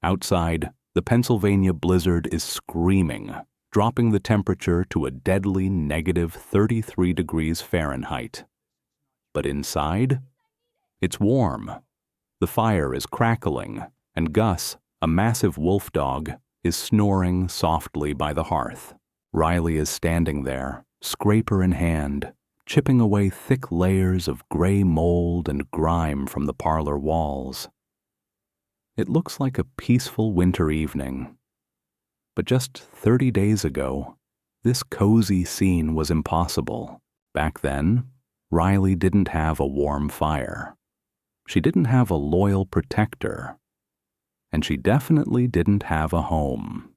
Outside, the Pennsylvania blizzard is screaming, dropping the temperature to a deadly negative 33 degrees Fahrenheit. But inside, it's warm. The fire is crackling, and Gus, a massive wolf dog, is snoring softly by the hearth. Riley is standing there, scraper in hand, chipping away thick layers of gray mold and grime from the parlor walls. It looks like a peaceful winter evening. But just 30 days ago, this cozy scene was impossible. Back then, Riley didn't have a warm fire. She didn't have a loyal protector. And she definitely didn't have a home.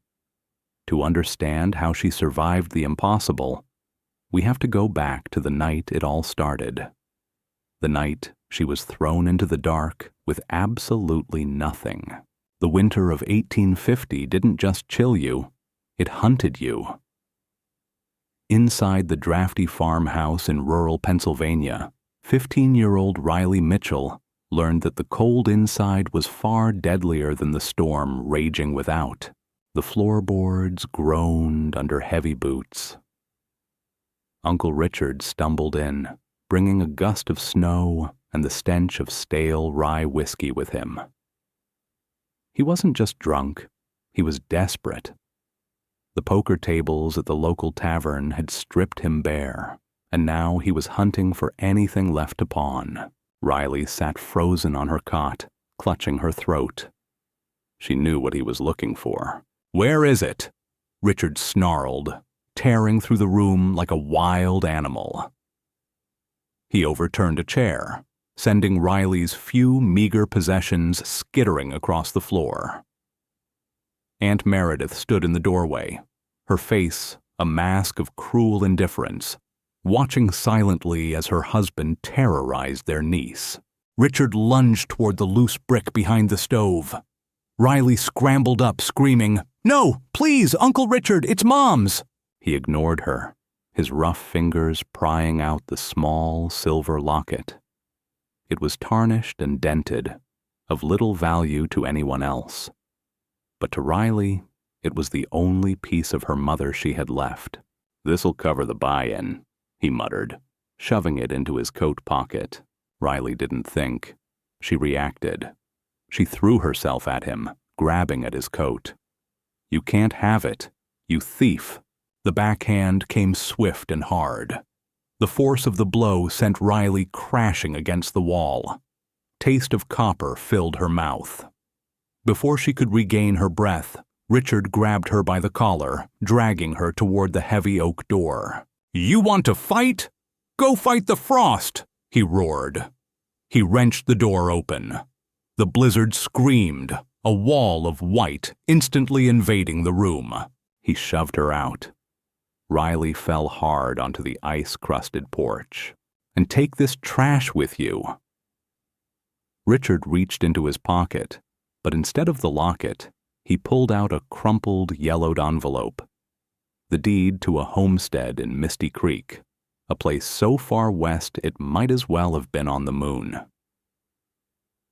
To understand how she survived the impossible, we have to go back to the night it all started. The night she was thrown into the dark with absolutely nothing. The winter of 1850 didn't just chill you, it hunted you. Inside the drafty farmhouse in rural Pennsylvania, 15-year-old Riley Mitchell learned that the cold inside was far deadlier than the storm raging without. The floorboards groaned under heavy boots. Uncle Richard stumbled in, bringing a gust of snow and the stench of stale rye whiskey with him. He wasn't just drunk, he was desperate. The poker tables at the local tavern had stripped him bare, and now he was hunting for anything left to pawn. Riley sat frozen on her cot, clutching her throat. She knew what he was looking for. "Where is it?" Richard snarled, tearing through the room like a wild animal. He overturned a chair, sending Riley's few meager possessions skittering across the floor. Aunt Meredith stood in the doorway, her face a mask of cruel indifference, watching silently as her husband terrorized their niece. Richard lunged toward the loose brick behind the stove. Riley scrambled up, screaming, "No, please, Uncle Richard, it's Mom's!" He ignored her, his rough fingers prying out the small silver locket. It was tarnished and dented, of little value to anyone else. But to Riley, it was the only piece of her mother she had left. "This'll cover the buy-in," he muttered, shoving it into his coat pocket. Riley didn't think. She reacted. She threw herself at him, grabbing at his coat. "You can't have it, you thief." The backhand came swift and hard. The force of the blow sent Riley crashing against the wall. Taste of copper filled her mouth. Before she could regain her breath, Richard grabbed her by the collar, dragging her toward the heavy oak door. "You want to fight? Go fight the frost!" he roared. He wrenched the door open. The blizzard screamed, a wall of white instantly invading the room. He shoved her out. Riley fell hard onto the ice-crusted porch. "And take this trash with you." Richard reached into his pocket, but instead of the locket, he pulled out a crumpled, yellowed envelope. The deed to a homestead in Misty Creek, a place so far west it might as well have been on the moon.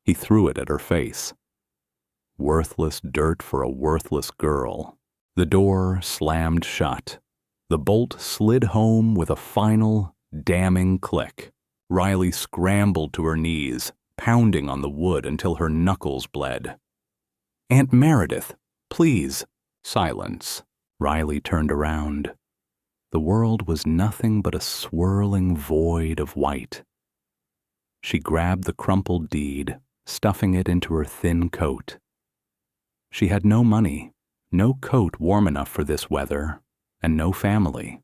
He threw it at her face. Worthless dirt for a worthless girl. The door slammed shut. The bolt slid home with a final, damning click. Riley scrambled to her knees, pounding on the wood until her knuckles bled. "Aunt Meredith, please." Silence. Riley turned around. The world was nothing but a swirling void of white. She grabbed the crumpled deed, stuffing it into her thin coat. She had no money, no coat warm enough for this weather, and no family.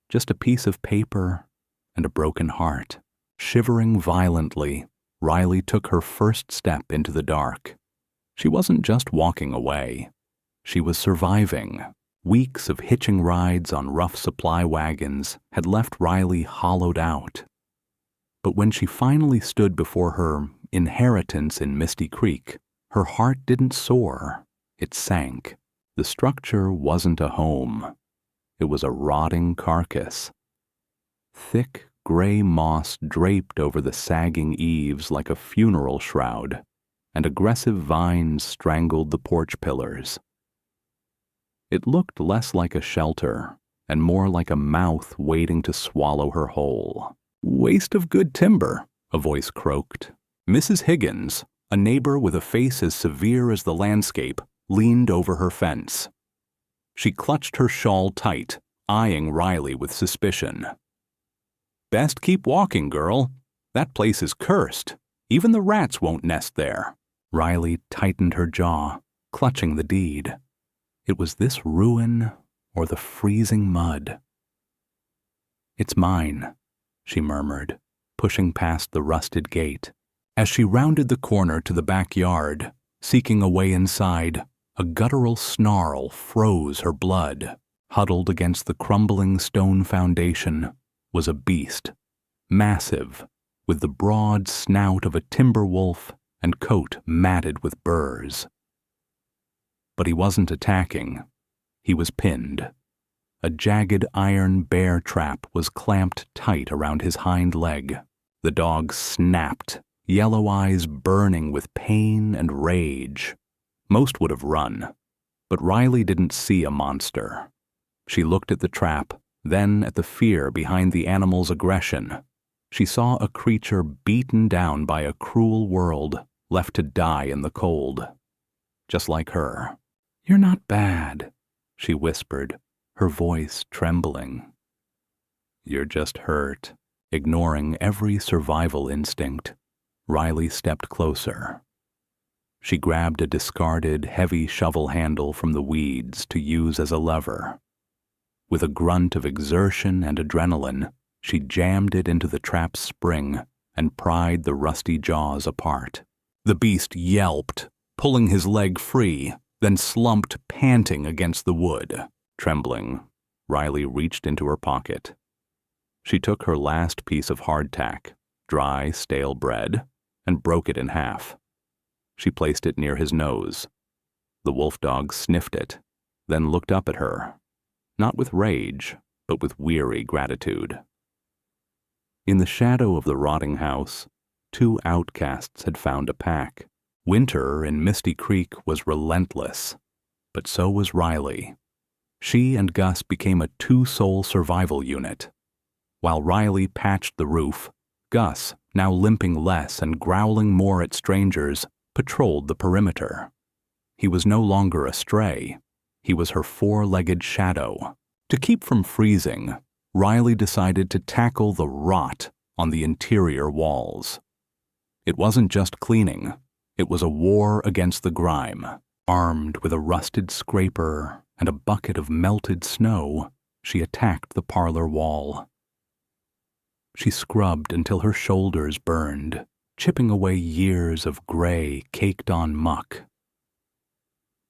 Just a piece of paper and a broken heart. Shivering violently, Riley took her first step into the dark. She wasn't just walking away. She was surviving. Weeks of hitching rides on rough supply wagons had left Riley hollowed out. But when she finally stood before her inheritance in Misty Creek, her heart didn't soar. It sank. The structure wasn't a home. It was a rotting carcass. Thick gray moss draped over the sagging eaves like a funeral shroud, and aggressive vines strangled the porch pillars. It looked less like a shelter and more like a mouth waiting to swallow her whole. "Waste of good timber," a voice croaked. Mrs. Higgins, a neighbor with a face as severe as the landscape, leaned over her fence. She clutched her shawl tight, eyeing Riley with suspicion. "Best keep walking, girl. That place is cursed. Even the rats won't nest there." Riley tightened her jaw, clutching the deed. It was this ruin or the freezing mud. "It's mine," she murmured, pushing past the rusted gate. As she rounded the corner to the backyard, seeking a way inside, a guttural snarl froze her blood. Huddled against the crumbling stone foundation was a beast, massive, with the broad snout of a timber wolf and coat matted with burrs. But he wasn't attacking. He was pinned. A jagged iron bear trap was clamped tight around his hind leg. The dog snapped, yellow eyes burning with pain and rage. Most would have run, but Riley didn't see a monster. She looked at the trap, then at the fear behind the animal's aggression. She saw a creature beaten down by a cruel world, left to die in the cold. Just like her. "You're not bad," she whispered, her voice trembling. "You're just hurt." Ignoring every survival instinct, Riley stepped closer. She grabbed a discarded, heavy shovel handle from the weeds to use as a lever. With a grunt of exertion and adrenaline, she jammed it into the trap's spring and pried the rusty jaws apart. The beast yelped, pulling his leg free, then slumped panting against the wood. Trembling, Riley reached into her pocket. She took her last piece of hardtack, dry, stale bread, and broke it in half. She placed it near his nose. The wolf dog sniffed it, then looked up at her, not with rage, but with weary gratitude. In the shadow of the rotting house, two outcasts had found a pack. Winter in Misty Creek was relentless, but so was Riley. She and Gus became a two-soul survival unit. While Riley patched the roof, Gus, now limping less and growling more at strangers, patrolled the perimeter. He was no longer a stray. He was her four-legged shadow. To keep from freezing, Riley decided to tackle the rot on the interior walls. It wasn't just cleaning. It was a war against the grime. Armed with a rusted scraper and a bucket of melted snow, she attacked the parlor wall. She scrubbed until her shoulders burned, chipping away years of gray, caked-on muck.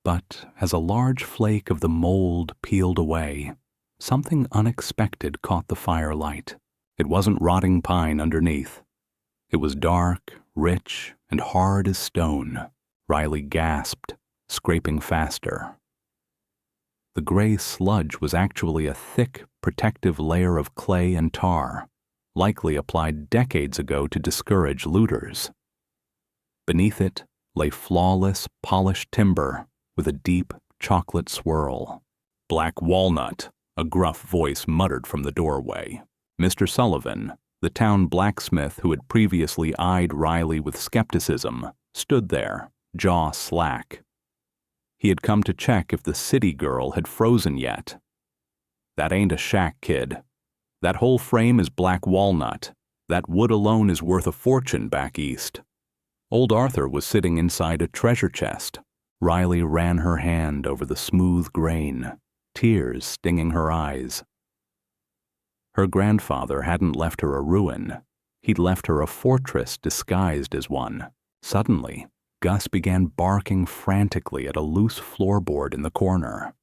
But as a large flake of the mold peeled away, something unexpected caught the firelight. It wasn't rotting pine underneath. It was dark, rich, and hard as stone. Riley gasped, scraping faster. The gray sludge was actually a thick, protective layer of clay and tar, likely applied decades ago to discourage looters. Beneath it lay flawless, polished timber with a deep chocolate swirl. "Black walnut," a gruff voice muttered from the doorway. Mr. Sullivan, the town blacksmith who had previously eyed Riley with skepticism, stood there, jaw slack. He had come to check if the city girl had frozen yet. "That ain't a shack, kid. That whole frame is black walnut. That wood alone is worth a fortune back east." Old Arthur was sitting inside a treasure chest. Riley ran her hand over the smooth grain, tears stinging her eyes. Her grandfather hadn't left her a ruin. He'd left her a fortress disguised as one. Suddenly, Gus began barking frantically at a loose floorboard in the corner.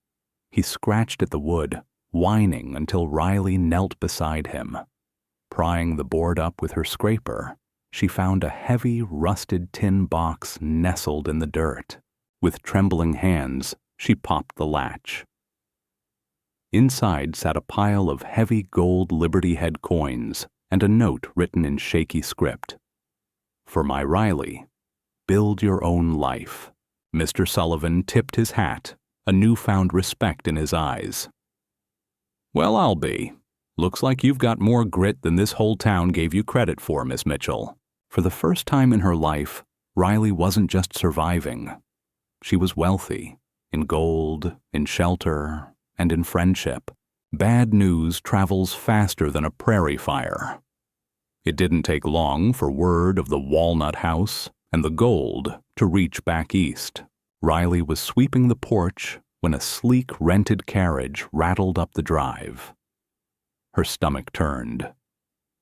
He scratched at the wood, whining until Riley knelt beside him. Prying the board up with her scraper, she found a heavy, rusted tin box nestled in the dirt. With trembling hands, she popped the latch. Inside sat a pile of heavy gold Liberty Head coins and a note written in shaky script. "For my Riley. Build your own life. Mr. Sullivan tipped his hat, a newfound respect in his eyes. Well, I'll be. Looks like you've got more grit than this whole town gave you credit for, Miss Mitchell. For the first time in her life, Riley wasn't just surviving. She was wealthy, in gold, in shelter, and in friendship. Bad news travels faster than a prairie fire. It didn't take long for word of the Walnut House and the gold to reach back east. Riley was sweeping the porch when a sleek rented carriage rattled up the drive. Her stomach turned.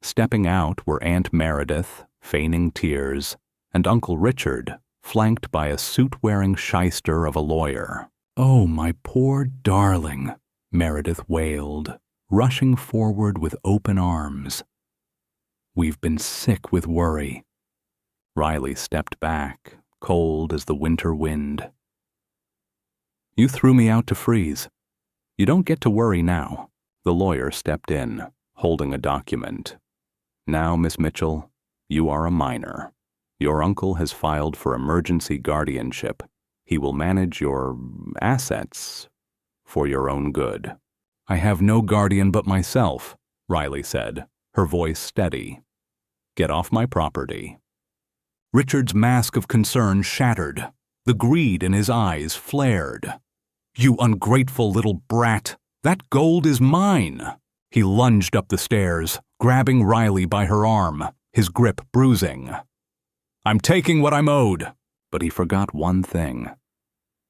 Stepping out were Aunt Meredith, feigning tears, and Uncle Richard, flanked by a suit-wearing shyster of a lawyer. "Oh, my poor darling," Meredith wailed, rushing forward with open arms. "We've been sick with worry." Riley stepped back, cold as the winter wind. "You threw me out to freeze. You don't get to worry now." The lawyer stepped in, holding a document. "Now, Miss Mitchell, you are a minor. Your uncle has filed for emergency guardianship. He will manage your assets for your own good." "I have no guardian but myself," Riley said, her voice steady. "Get off my property." Richard's mask of concern shattered. The greed in his eyes flared. "You ungrateful little brat! That gold is mine!" He lunged up the stairs, grabbing Riley by her arm, his grip bruising. "I'm taking what I'm owed." But he forgot one thing.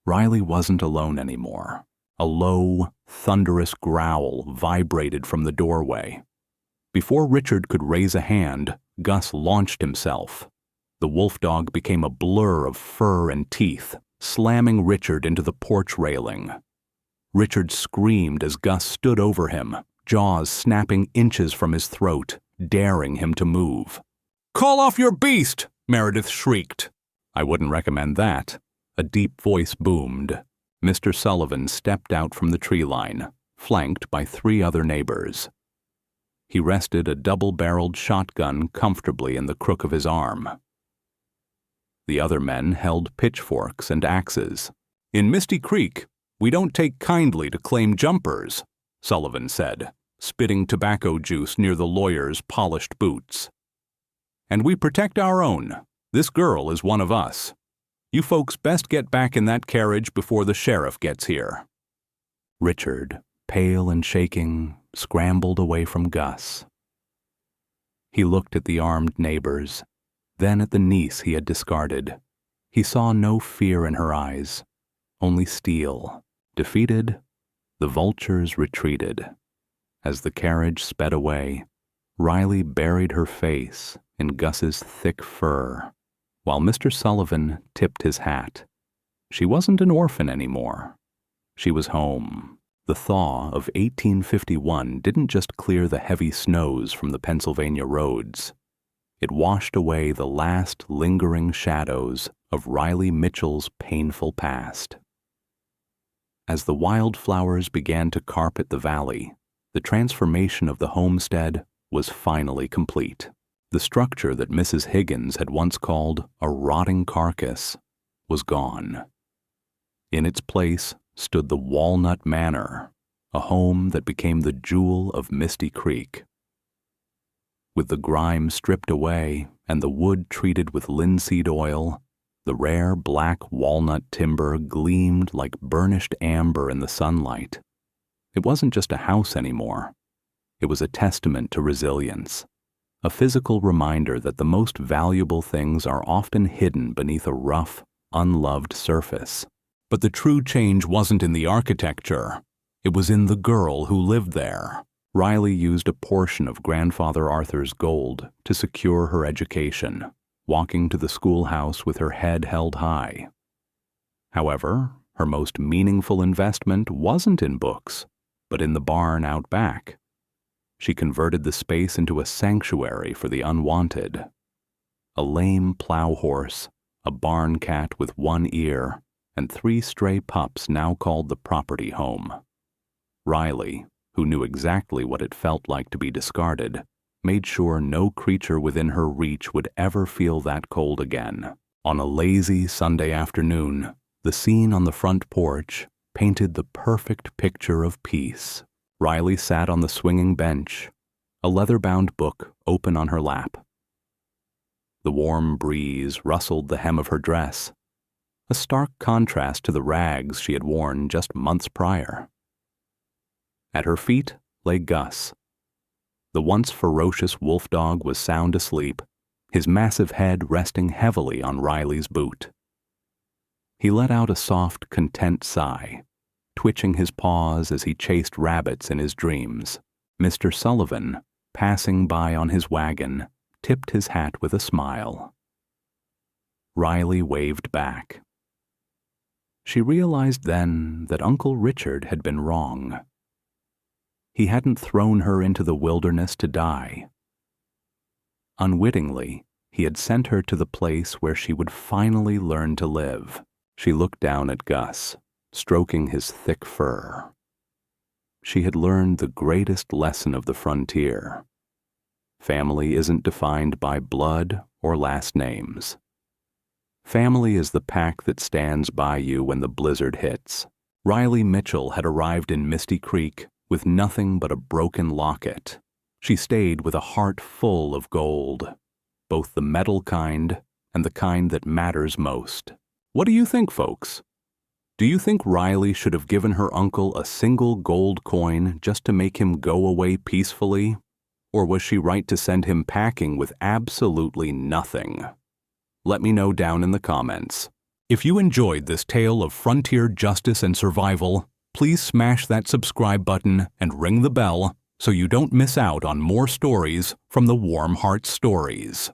Riley wasn't alone anymore. A low, thunderous growl vibrated from the doorway. Before Richard could raise a hand, Gus launched himself. The wolf dog became a blur of fur and teeth, slamming Richard into the porch railing. Richard screamed as Gus stood over him, jaws snapping inches from his throat, daring him to move. "Call off your beast!" Meredith shrieked. "I wouldn't recommend that." A deep voice boomed. Mr. Sullivan stepped out from the tree line, flanked by 3 other neighbors. He rested a double-barreled shotgun comfortably in the crook of his arm. The other men held pitchforks and axes. "In Misty Creek, we don't take kindly to claim jumpers," Sullivan said, spitting tobacco juice near the lawyer's polished boots. "And we protect our own. This girl is one of us. You folks best get back in that carriage before the sheriff gets here." Richard, pale and shaking, scrambled away from Gus. He looked at the armed neighbors, then at the niece he had discarded. He saw no fear in her eyes, only steel. Defeated, the vultures retreated. As the carriage sped away, Riley buried her face in Gus's thick fur, while Mr. Sullivan tipped his hat. She wasn't an orphan anymore. She was home. The thaw of 1851 didn't just clear the heavy snows from the Pennsylvania roads. It washed away the last lingering shadows of Riley Mitchell's painful past. As the wildflowers began to carpet the valley, the transformation of the homestead was finally complete. The structure that Mrs. Higgins had once called a rotting carcass was gone. In its place stood the Walnut Manor, a home that became the jewel of Misty Creek. With the grime stripped away and the wood treated with linseed oil, the rare black walnut timber gleamed like burnished amber in the sunlight. It wasn't just a house anymore. It was a testament to resilience, a physical reminder that the most valuable things are often hidden beneath a rough, unloved surface. But the true change wasn't in the architecture. It was in the girl who lived there. Riley used a portion of Grandfather Arthur's gold to secure her education, walking to the schoolhouse with her head held high. However, her most meaningful investment wasn't in books, but in the barn out back. She converted the space into a sanctuary for the unwanted. A lame plow horse, a barn cat with one ear, and 3 stray pups now called the property home. Riley, who knew exactly what it felt like to be discarded, made sure no creature within her reach would ever feel that cold again. On a lazy Sunday afternoon, the scene on the front porch painted the perfect picture of peace. Riley sat on the swinging bench, a leather-bound book open on her lap. The warm breeze rustled the hem of her dress, a stark contrast to the rags she had worn just months prior. At her feet lay Gus. The once ferocious wolf dog was sound asleep, his massive head resting heavily on Riley's boot. He let out a soft, content sigh, twitching his paws as he chased rabbits in his dreams. Mr. Sullivan, passing by on his wagon, tipped his hat with a smile. Riley waved back. She realized then that Uncle Richard had been wrong. He hadn't thrown her into the wilderness to die. Unwittingly, he had sent her to the place where she would finally learn to live. She looked down at Gus, stroking his thick fur. She had learned the greatest lesson of the frontier. Family isn't defined by blood or last names. Family is the pack that stands by you when the blizzard hits. Riley Mitchell had arrived in Misty Creek with nothing but a broken locket. She stayed with a heart full of gold, both the metal kind and the kind that matters most. What do you think, folks? Do you think Riley should have given her uncle a single gold coin just to make him go away peacefully? Or was she right to send him packing with absolutely nothing? Let me know down in the comments. If you enjoyed this tale of frontier justice and survival, please smash that subscribe button and ring the bell so you don't miss out on more stories from the Warm Heart Stories.